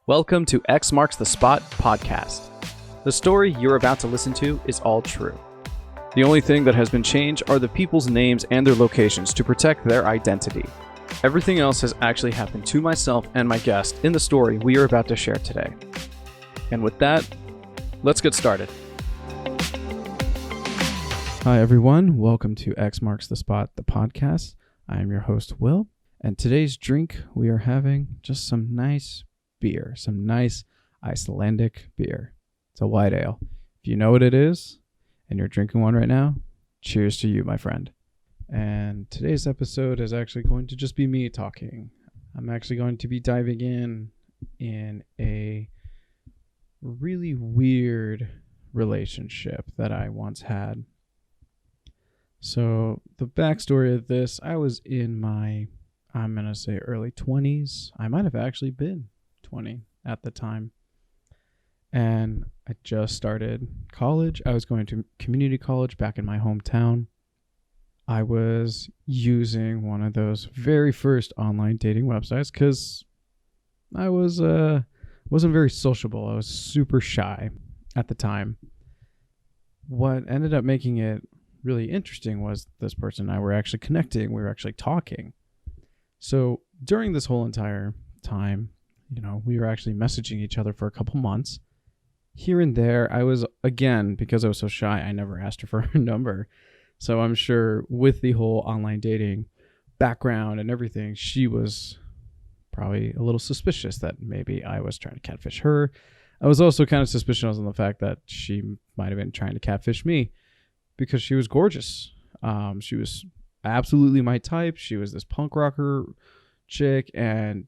Welcome to X Marks the Spot podcast. The story you're about to listen to is all true. The only thing that has been changed are the people's names and their locations to protect their identity. Everything else has actually happened to myself and my guest in the story we are about to share today. And with that, let's get started. Hi everyone, welcome to X Marks the Spot, the podcast. I am your host, Will, and today's drink we are having just some nice beer, some nice Icelandic beer. It's a white ale. If you know what it is and you're drinking one right now, cheers to you, my friend. And today's episode is actually going to just be me talking. I'm actually going to be diving in a really weird relationship that I once had. So the backstory of this, I was in my, I'm going to say early 20s. I might have actually been 20 at the time. And I just started college. I was going to community college back in my hometown. I was using one of those very first online dating websites because I wasn't very sociable. I was super shy at the time. What ended up making it really interesting was this person and I were actually connecting. We were actually talking. So during this whole entire time, we were actually messaging each other for a couple months. Here and there, I was, again, because I was so shy, I never asked her for her number. So I'm sure with the whole online dating background and everything, she was probably a little suspicious that maybe I was trying to catfish her. I was also kind of suspicious on the fact that she might have been trying to catfish me because she was gorgeous. She was absolutely my type. She was this punk rocker chick and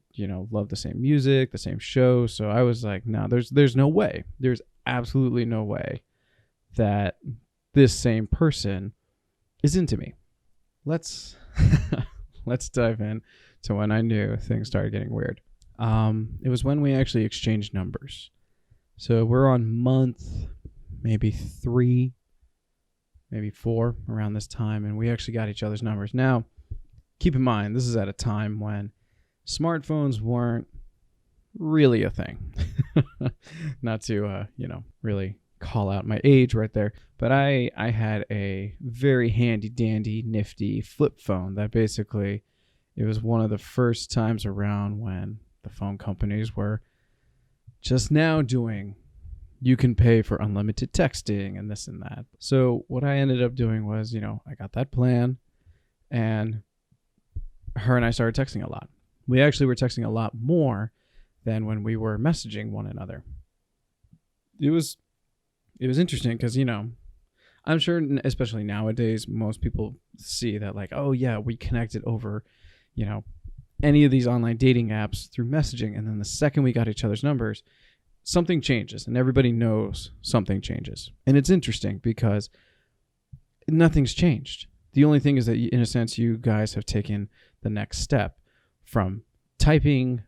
loved the same music, the same show. So I was like, no, there's no way, there's absolutely no way that this same person is into me. Let's dive in to when I knew things started getting weird. It was when we actually exchanged numbers. So we're on month maybe 3, maybe 4 around this time, and we actually got each other's numbers. Now keep in mind, this is at a time when smartphones weren't really a thing. Not to, really call out my age right there. But I had a very handy dandy, nifty flip phone that basically, it was one of the first times around when the phone companies were just now doing, you can pay for unlimited texting and this and that. So what I ended up doing was, I got that plan and her and I started texting a lot. We actually were texting a lot more than when we were messaging one another. It was interesting because, I'm sure, especially nowadays, most people see that like, oh yeah, we connected over, any of these online dating apps through messaging. And then the second we got each other's numbers, something changes and everybody knows something changes. And it's interesting because nothing's changed. The only thing is that, in a sense, you guys have taken the next step from typing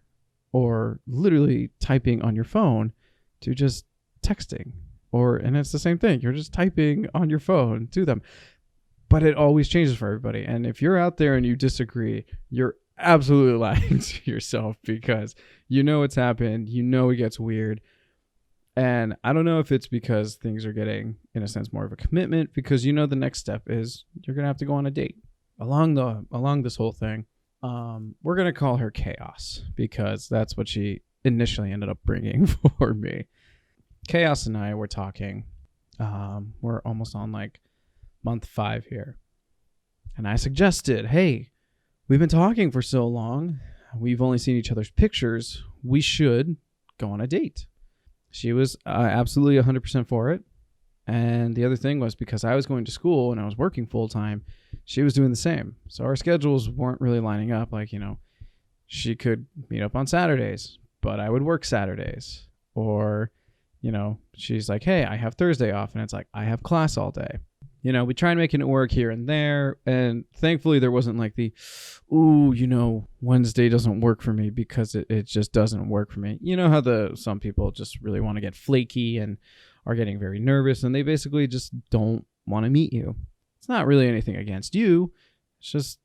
or literally typing on your phone to just texting. And it's the same thing. You're just typing on your phone to them. But it always changes for everybody. And if you're out there and you disagree, you're absolutely lying to yourself because what's happened. It gets weird. And I don't know if it's because things are getting, in a sense, more of a commitment because the next step is you're going to have to go on a date. Along this whole thing, we're going to call her Chaos because that's what she initially ended up bringing for me. Chaos and I were talking. We're almost on like month 5 here. And I suggested, hey, we've been talking for so long. We've only seen each other's pictures. We should go on a date. She was absolutely 100% for it. And the other thing was because I was going to school and I was working full time, she was doing the same. So our schedules weren't really lining up. Like, she could meet up on Saturdays, but I would work Saturdays. Or, she's like, hey, I have Thursday off. And it's like, I have class all day. We try and make it work here and there. And thankfully there wasn't like the, Wednesday doesn't work for me because it just doesn't work for me. You know how some people just really want to get flaky and are getting very nervous and they basically just don't want to meet you. It's not really anything against you. It's just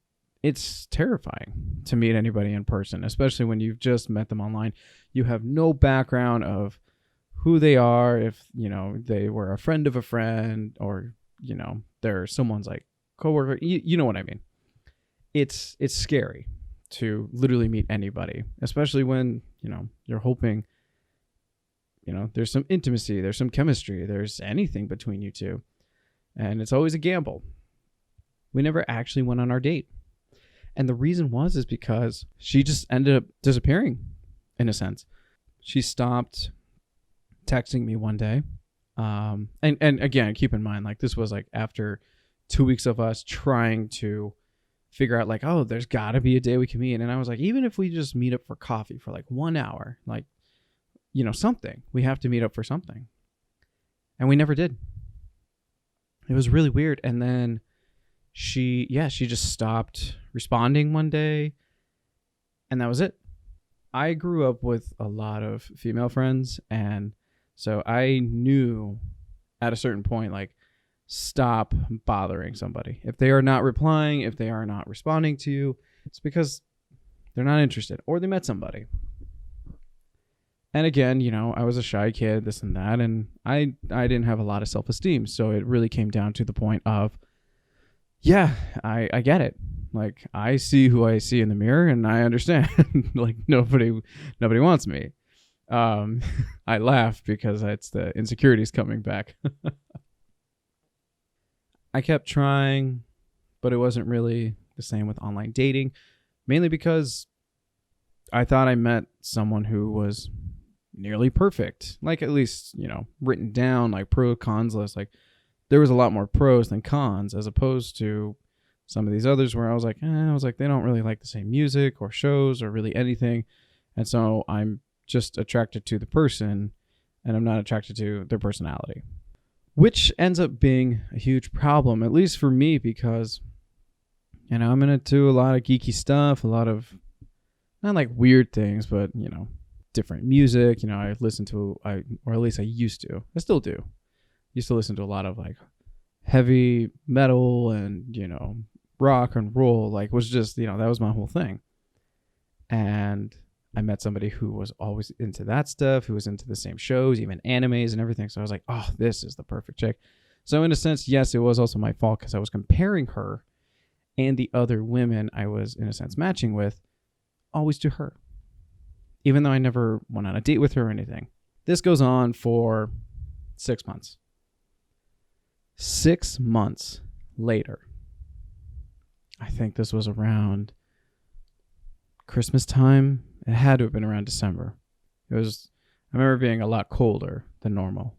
it's terrifying to meet anybody in person, especially when you've just met them online. You have no background of who they are, if, they were a friend of a friend, or, they're someone's like coworker. You know what I mean? It's scary to literally meet anybody, especially when, you're hoping, there's some intimacy, there's some chemistry, there's anything between you two. And it's always a gamble. We never actually went on our date. And the reason is because she just ended up disappearing, in a sense. She stopped texting me one day. And again, keep in mind, like, this was like after 2 weeks of us trying to figure out, like, oh, there's got to be a day we can meet. And I was like, even if we just meet up for coffee for like 1 hour, like, something, we have to meet up for something. And we never did. It was really weird. And then she just stopped responding one day, and that was it. I grew up with a lot of female friends, and so I knew at a certain point, like, stop bothering somebody. If they are not replying, if they are not responding to you, it's because they're not interested or they met somebody. And again, I was a shy kid, this and that, and I didn't have a lot of self-esteem. So it really came down to the point of, yeah, I get it. Like, I see who I see in the mirror, and I understand. Like, nobody wants me. I laugh because it's the insecurities coming back. I kept trying, but it wasn't really the same with online dating, mainly because I thought I met someone who was nearly perfect. Like, at least, written down, like, pro cons list. Like, there was a lot more pros than cons, as opposed to some of these others where I was like, they don't really like the same music or shows or really anything. And so I'm just attracted to the person, and I'm not attracted to their personality, which ends up being a huge problem, at least for me, because, I'm into a lot of geeky stuff, a lot of, not like weird things, but, different music. I listen to, or at least I used to. I still do. Used to listen to a lot of, like, heavy metal and, rock and roll. Like, was just, that was my whole thing. And I met somebody who was always into that stuff, who was into the same shows, even animes and everything. So I was like, oh, this is the perfect chick. So in a sense, yes, it was also my fault, because I was comparing her and the other women I was, in a sense, matching with, always to her, even though I never went on a date with her or anything. This goes on for 6 months. 6 months later, I think this was around Christmas time. It had to have been around December. I remember being a lot colder than normal.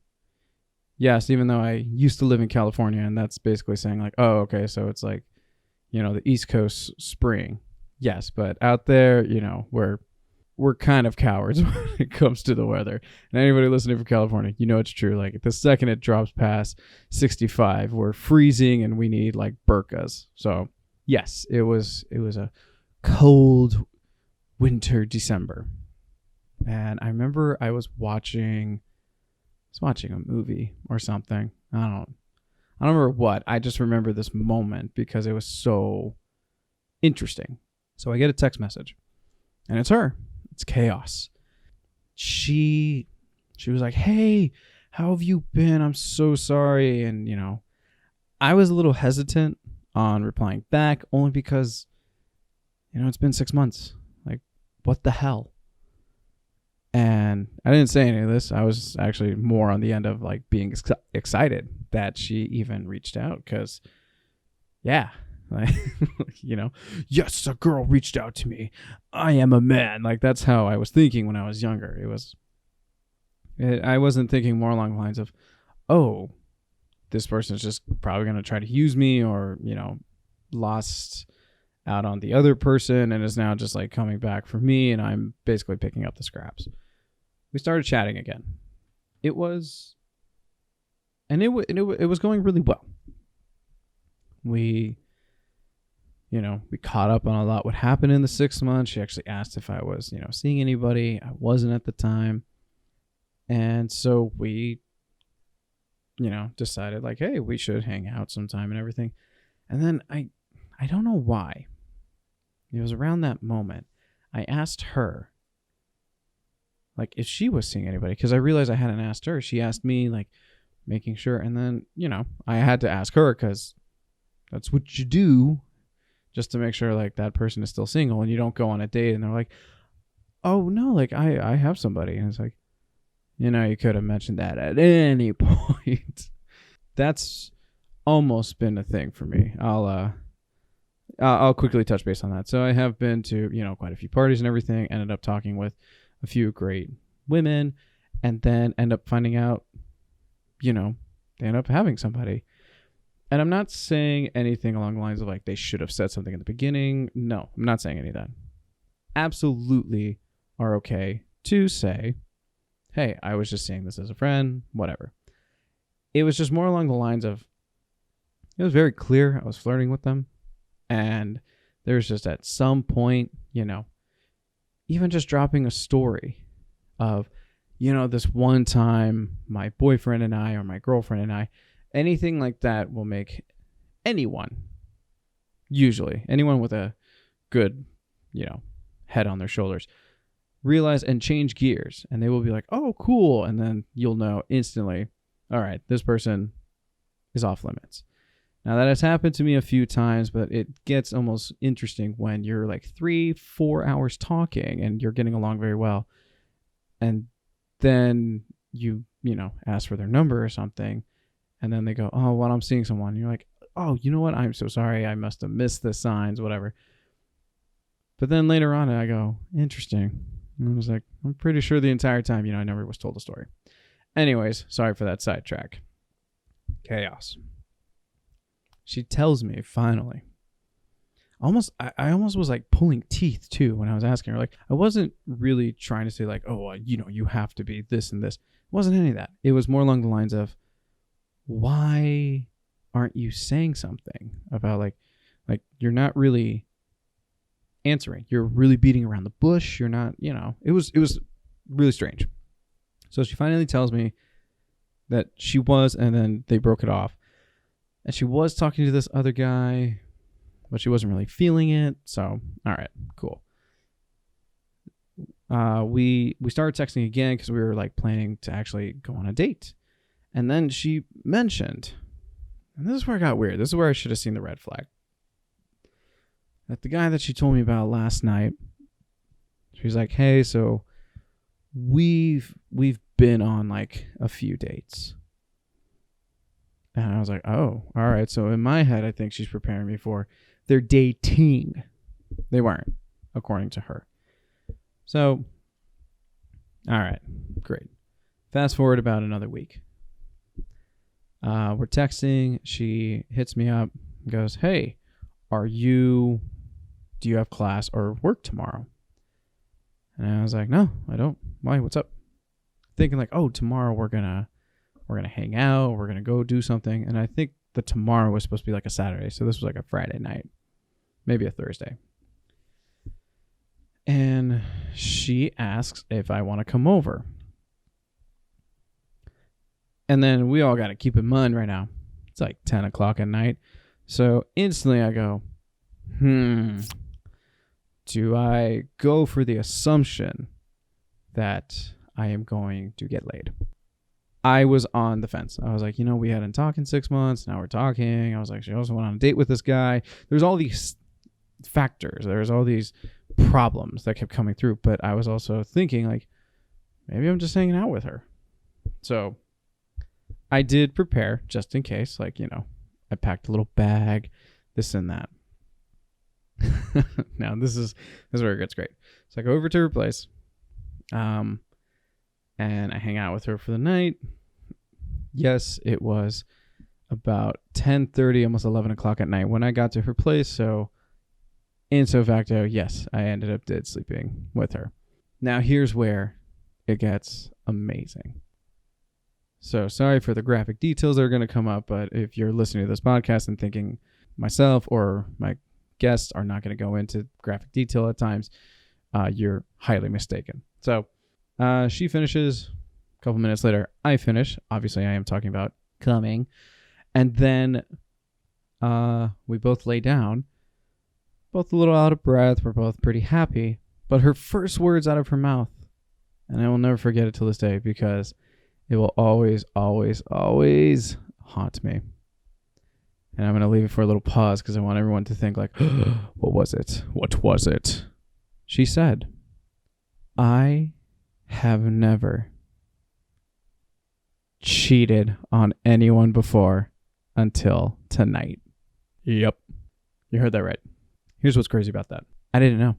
Yes, even though I used to live in California, and that's basically saying, like, oh, okay, so it's like, the East Coast spring. Yes, but out there, we're kind of cowards when it comes to the weather. And anybody listening from California, it's true. Like, the second it drops past 65, we're freezing and we need, like, burkas. So yes, it was a cold winter December. And I remember I was watching a movie or something. I don't remember what. I just remember this moment because it was so interesting. So I get a text message, and it's her. It's Chaos. She was like, hey, how have you been? I'm so sorry. And, I was a little hesitant on replying back, only because, it's been 6 months. Like, what the hell? And I didn't say any of this. I was actually more on the end of, like, being excited that she even reached out, because, yeah. Like, yes, a girl reached out to me. I am a man. Like, that's how I was thinking when I was younger. I wasn't thinking more along the lines of, oh, this person is just probably going to try to use me, or, lost out on the other person and is now just, like, coming back for me, and I'm basically picking up the scraps. We started chatting again. It was going really well. We caught up on a lot what happened in the 6 months. She actually asked if I was, seeing anybody. I wasn't at the time. And so we, decided, like, hey, we should hang out sometime and everything. And then I don't know why, It was around that moment I asked her, like, if she was seeing anybody, because I realized I hadn't asked her. She asked me, like, making sure, and then, I had to ask her because that's what you do, just to make sure, like, that person is still single, and you don't go on a date and they're like, oh, no, like, I have somebody. And it's like, you could have mentioned that at any point. That's almost been a thing for me. I'll quickly touch base on that. So I have been to, quite a few parties and everything, ended up talking with a few great women, and then end up finding out, they end up having somebody. And I'm not saying anything along the lines of like they should have said something in the beginning. No, I'm not saying any of that. Absolutely are okay to say, hey, I was just seeing this as a friend, whatever. It was just more along the lines of, it was very clear I was flirting with them. And there's just at some point, even just dropping a story of, this one time my boyfriend and I, or my girlfriend and I, anything like that will make anyone with a good, head on their shoulders, realize and change gears. And they will be like, oh, cool. And then you'll know instantly, all right, this person is off limits. Now, that has happened to me a few times, but it gets almost interesting when you're like 3-4 hours talking and you're getting along very well. And then you ask for their number or something. And then they go, oh, well, I'm seeing someone. And you're like, oh, you know what? I'm so sorry. I must have missed the signs, whatever. But then later on, I go, interesting. And I was like, I'm pretty sure the entire time, I never was told the story. Anyways, sorry for that sidetrack. Chaos. She tells me finally. I almost was like pulling teeth too when I was asking her. Like, I wasn't really trying to say like, oh, you have to be this and this. It wasn't any of that. It was more along the lines of, why aren't you saying something about like you're not really answering. You're really beating around the bush. You're not, it was really strange. So she finally tells me that she was, and then they broke it off. And she was talking to this other guy, but she wasn't really feeling it. So, all right, cool. We started texting again because we were like planning to actually go on a date. And then she mentioned, and this is where it got weird. This is where I should have seen the red flag. That the guy that she told me about last night, she's like, hey, so we've been on like a few dates. And I was like, oh, all right. So in my head, I think she's preparing me for they're dating. They weren't, according to her. So, all right, great. Fast forward about another week. We're texting. She hits me up and goes, hey, do you have class or work tomorrow? And I was like, no, I don't. Why? What's up? Thinking like, oh, tomorrow we're gonna hang out. We're gonna go do something. And I think the tomorrow was supposed to be like a Saturday, so this was like a Friday night, maybe a Thursday. And she asks if I want to come over. And then we all got to keep in mind right now, it's like 10 o'clock at night. So instantly I go, do I go for the assumption that I am going to get laid? I was on the fence. I was like, we hadn't talked in 6 months. Now we're talking. I was like, she also went on a date with this guy. There's all these factors. There's all these problems that kept coming through. But I was also thinking like, maybe I'm just hanging out with her. So I did prepare just in case. Like, I packed a little bag, this and that. Now this is where it gets great. So I go over to her place, and I hang out with her for the night. Yes, it was about 10:30, almost 11 o'clock at night when I got to her place. So ipso facto, yes, I ended up sleeping with her. Now here's where it gets amazing. So sorry for the graphic details that are going to come up, but if you're listening to this podcast and thinking myself or my guests are not going to go into graphic detail at times, you're highly mistaken. So she finishes. A couple minutes later, I finish. Obviously, I am talking about coming. And then we both lay down. both a little out of breath. We're both pretty happy. But her first words out of her mouth, and I will never forget it till this day because it will always, always, always haunt me. And I'm going to leave it for a little pause because I want everyone to think like, what was it? What was it? She said, I have never cheated on anyone before until tonight. Yep. You heard that right. Here's what's crazy about that. I didn't know.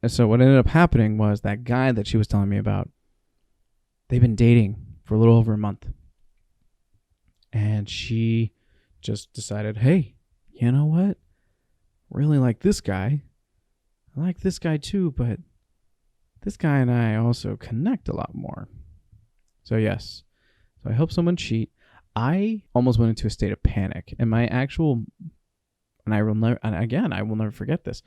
So what ended up happening was that guy that she was telling me about, they've been dating for a little over a month. And she just decided, hey, you know what? Really like this guy. I like this guy too, but this guy and I also connect a lot more. So yes. So I helped someone cheat. I almost went into a state of panic. And I will never forget this.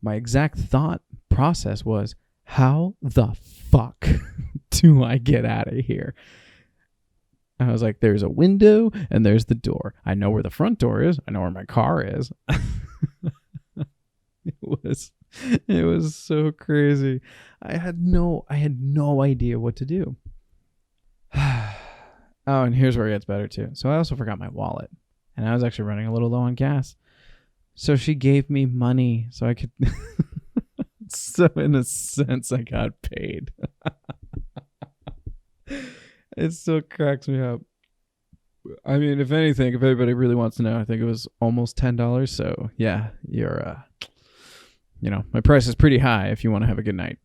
My exact thought process was, how the fuck do I get out of here? I was like, there's a window and there's the door. I know where the front door is. I know where my car is. It was so crazy. I had no idea what to do. Oh, and here's where it gets better too. So I also forgot my wallet, and I was actually running a little low on gas. So she gave me money so I could. So in a sense, I got paid. It still cracks me up. I mean, if anything, if anybody really wants to know, I think it was almost $10. So yeah, my price is pretty high if you want to have a good night.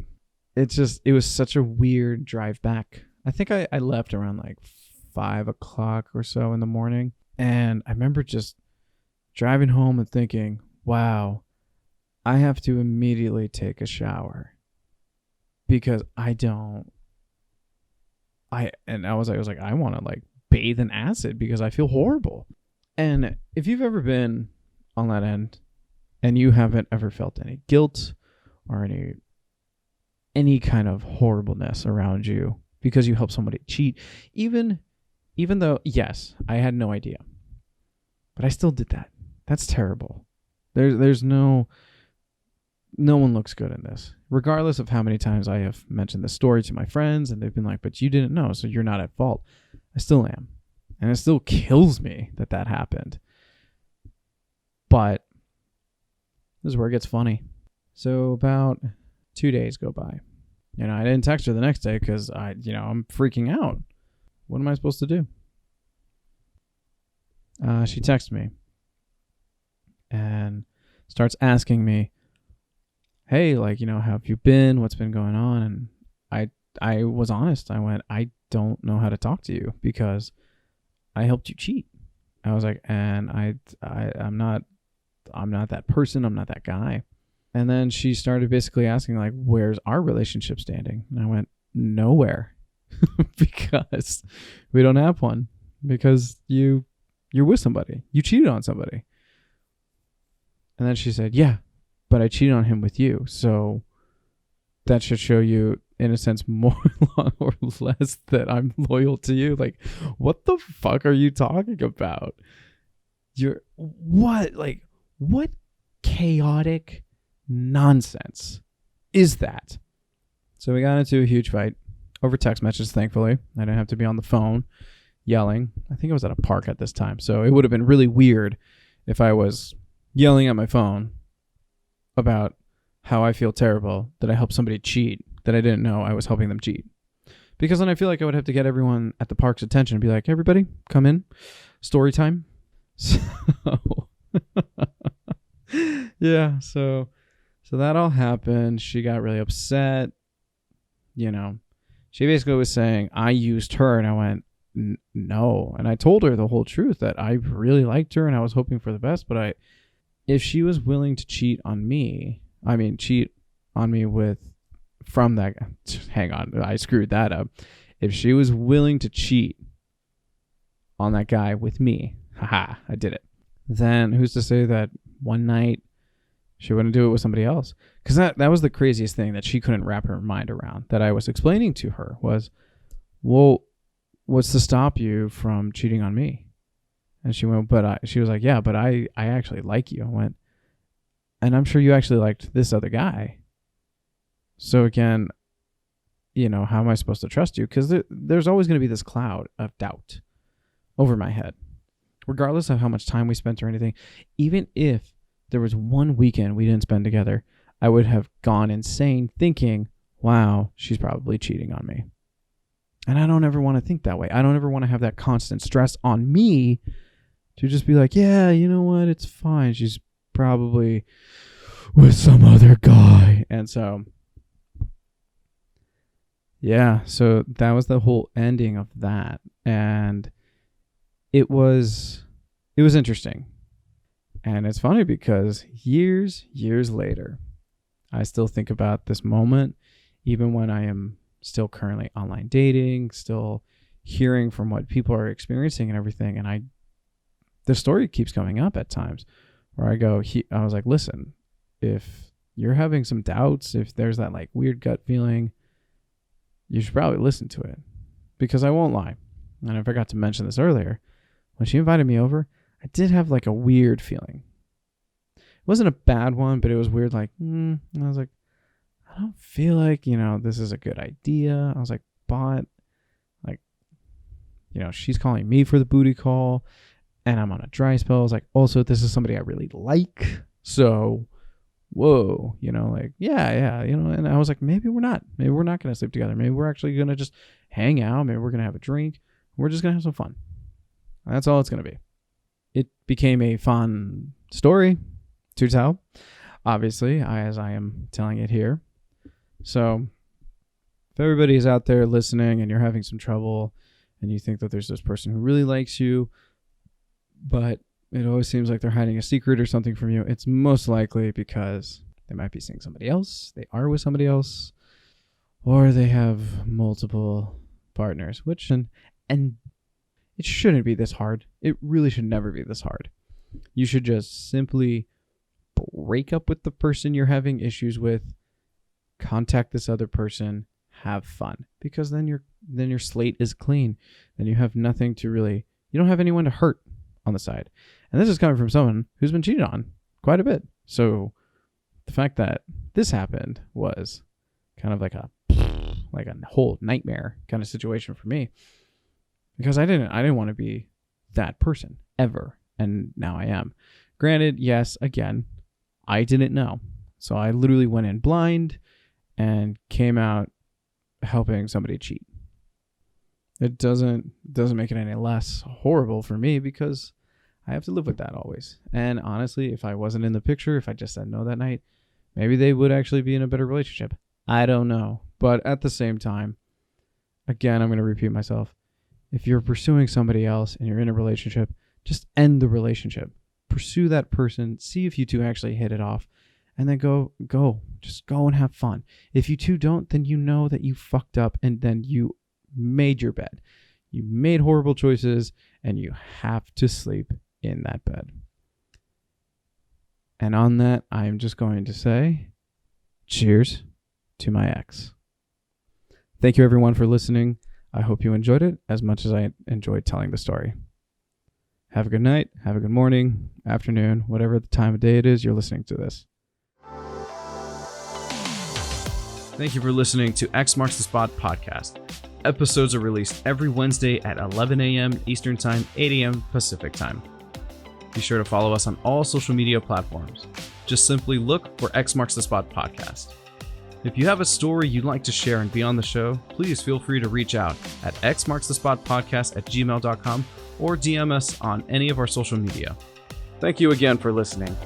It was such a weird drive back. I think I left around like 5 o'clock or so in the morning. And I remember just driving home and thinking, wow, I have to immediately take a shower because I was like, I want to like bathe in acid because I feel horrible. And if you've ever been on that end and you haven't ever felt any guilt or any kind of horribleness around you because you helped somebody cheat, even though, yes, I had no idea, but I still did that. That's terrible. There's no one looks good in this, regardless of how many times I have mentioned this story to my friends and they've been like, but you didn't know, so you're not at fault. I still am. And it still kills me that happened. But this is where it gets funny. So about 2 days go by. I didn't text her the next day because I'm freaking out. What am I supposed to do? She texts me and starts asking me, hey, how have you been? What's been going on? And I was honest. I went, I don't know how to talk to you because I helped you cheat. I was like, and I'm not that person. I'm not that guy. And then she started basically asking like, where's our relationship standing? And I went, nowhere. Because we don't have one. Because you're with somebody. You cheated on somebody. And then she said, yeah, but I cheated on him with you. So that should show you, in a sense, more or less that I'm loyal to you. Like, what the fuck are you talking about? What chaotic nonsense is that? So we got into a huge fight over text messages, thankfully. I didn't have to be on the phone yelling. I think I was at a park at this time. So it would have been really weird if I was yelling at my phone about how I feel terrible that I helped somebody cheat that I didn't know I was helping them cheat. Because then I feel like I would have to get everyone at the park's attention and be like, everybody, come in. Story time. So, yeah, so that all happened. She got really upset. She basically was saying, I used her, and I went, no. And I told her the whole truth, that I really liked her and I was hoping for the best, but if she was willing to cheat on me from that, hang on, I screwed that up. If she was willing to cheat on that guy with me, haha, I did it. Then who's to say that one night she wouldn't do it with somebody else? Because that was the craziest thing that she couldn't wrap her mind around, that I was explaining to her was, well, what's to stop you from cheating on me? And she went, she was like, yeah, but I actually like you. I went, and I'm sure you actually liked this other guy. So again, how am I supposed to trust you? Because there's always going to be this cloud of doubt over my head, regardless of how much time we spent or anything. Even if there was one weekend we didn't spend together, I would have gone insane thinking, wow, she's probably cheating on me. And I don't ever want to think that way. I don't ever want to have that constant stress on me to just be like, yeah, you know what? It's fine. She's probably with some other guy. And so, yeah, so that was the whole ending of that. And it was interesting. And it's funny because years later, I still think about this moment, even when I am still currently online dating, still hearing from what people are experiencing and everything. And the story keeps coming up at times where I was like, listen, if you're having some doubts, if there's that like weird gut feeling, you should probably listen to it, because I won't lie. And I forgot to mention this earlier. When she invited me over, I did have like a weird feeling. It wasn't a bad one, but it was weird. Like, I was like, I don't feel like, this is a good idea. I was like, but like, she's calling me for the booty call and I'm on a dry spell. I was like, also, this is somebody I really like. So, whoa, yeah. And I was like, maybe we're not going to sleep together. Maybe we're actually going to just hang out. Maybe we're going to have a drink. We're just going to have some fun. That's all it's going to be. It became a fun story to tell, obviously, as I am telling it here. So if everybody is out there listening and you're having some trouble and you think that there's this person who really likes you, but it always seems like they're hiding a secret or something from you, it's most likely because they might be seeing somebody else, they are with somebody else, or they have multiple partners, which, and it shouldn't be this hard. It really should never be this hard. You should just simply break up with the person you're having issues with, contact this other person, have fun, because then your slate is clean. Then you have nothing to really, you don't have anyone to hurt on the side. And this is coming from someone who's been cheated on quite a bit. So the fact that this happened was kind of like a whole nightmare kind of situation for me, because I didn't want to be that person ever. And now I am. Granted, yes, again, I didn't know. So I literally went in blind and came out helping somebody cheat. It doesn't make it any less horrible for me, because I have to live with that always. And honestly, if I wasn't in the picture, if I just said no that night, maybe they would actually be in a better relationship. I don't know. But at the same time, again, I'm going to repeat myself. If you're pursuing somebody else and you're in a relationship, just end the relationship. Pursue that person. See if you two actually hit it off. And then just go and have fun. If you two don't, then you know that you fucked up and then you made your bed. You made horrible choices and you have to sleep in that bed. And on that, I'm just going to say, cheers to my ex. Thank you everyone for listening. I hope you enjoyed it as much as I enjoyed telling the story. Have a good night, have a good morning, afternoon, whatever the time of day it is you're listening to this. Thank you for listening to X Marks the Spot podcast. Episodes are released every Wednesday at 11 a.m. Eastern Time, 8 a.m. Pacific Time. Be sure to follow us on all social media platforms. Just simply look for X Marks the Spot podcast. If you have a story you'd like to share and be on the show, please feel free to reach out at xmarksthespotpodcast@gmail.com or DM us on any of our social media. Thank you again for listening.